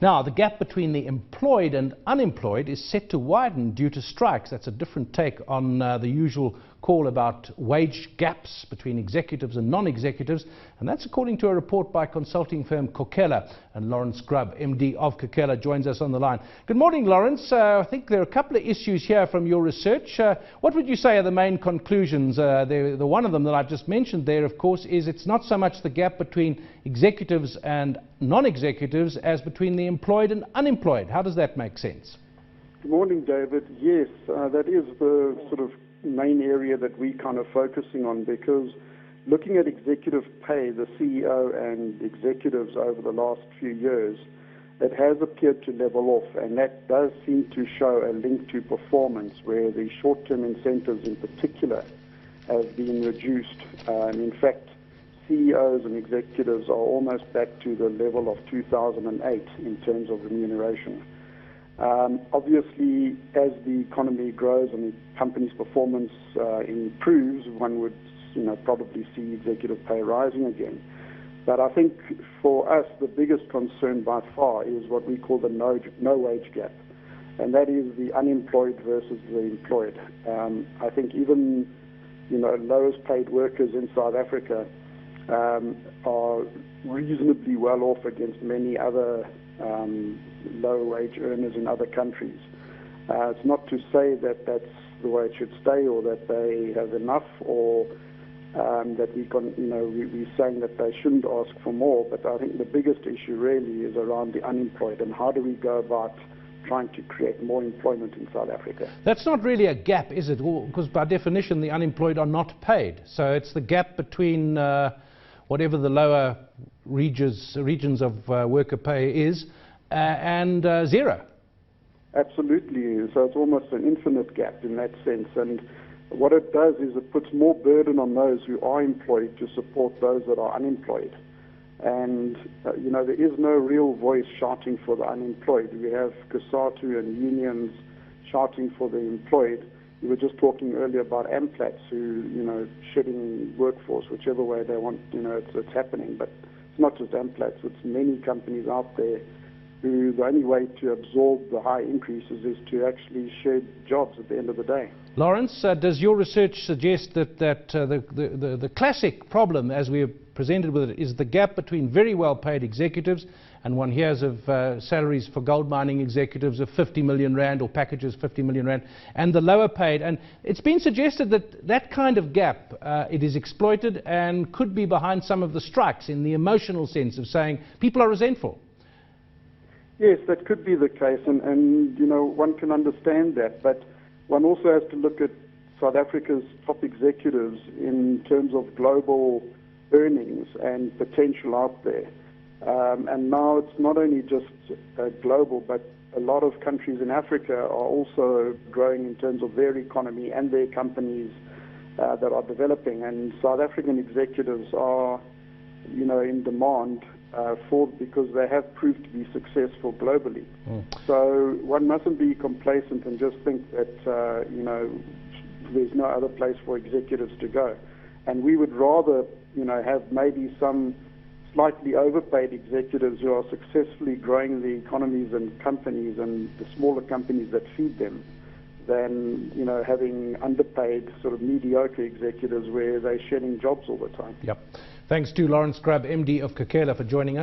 Now, the gap between the employed and unemployed is set to widen due to strikes. That's a different take on the usual call about wage gaps between executives and non-executives, and that's according to a report by consulting firm Khokhela. And Laurence Grubb, MD of Khokhela, joins us on the line. Good morning, Laurence. I think there are a couple of issues here from your research. What would you say are the main conclusions? The one of them that I've just mentioned there, of course, is it's not so much the gap between executives and non-executives as between the employed and unemployed. How does that make sense? Good morning, David. Yes, that is the sort of main area that we're kind of focusing on, because looking at executive pay, the CEO and executives over the last few years, it has appeared to level off, and that does seem to show a link to performance, where the short-term incentives in particular have been reduced. In fact, CEOs and executives are almost back to the level of 2008 in terms of remuneration. Obviously, as the economy grows and the company's performance improves, one would probably see executive pay rising again. But I think for us, the biggest concern by far is what we call the no wage gap, and that is the unemployed versus the employed. I think even lowest paid workers in South Africa are reasonably well off against many other low wage earners in other countries. It's not to say that that's the way it should stay, or that they have enough, or that we're saying that they shouldn't ask for more. But I think the biggest issue really is around the unemployed, and how do we go about trying to create more employment in South Africa. That's not really a gap, is it? Because by definition the unemployed are not paid. So it's the gap between whatever the lower regions of worker pay is and zero. Absolutely. So it's almost an infinite gap in that sense. And what it does is it puts more burden on those who are employed to support those that are unemployed. And, there is no real voice shouting for the unemployed. We have COSATU and unions shouting for the employed. We were just talking earlier about AMPLATs who, shedding workforce, whichever way they want, it's happening. But it's not just AMPLATs, it's many companies out there who the only way to absorb the high increases is to actually shed jobs at the end of the day. Lawrence, does your research suggest that the classic problem, as we have presented with it, is the gap between very well-paid executives, and one hears of salaries for gold mining executives of 50 million rand, or packages 50 million rand, and the lower paid? And it's been suggested that that kind of gap, it is exploited and could be behind some of the strikes, in the emotional sense of saying people are resentful. Yes, that could be the case, and one can understand that, but one also has to look at South Africa's top executives in terms of global earnings and potential out there. And now it's not only just global, but a lot of countries in Africa are also growing in terms of their economy and their companies that are developing. And South African executives are, in demand because they have proved to be successful globally. So one mustn't be complacent and just think that there's no other place for executives to go. And we would rather have maybe some slightly overpaid executives who are successfully growing the economies and companies and the smaller companies that feed them, than having underpaid sort of mediocre executives where they're shedding jobs all the time. Yep. Thanks to Laurence Grubb, MD of Khokhela, for joining us.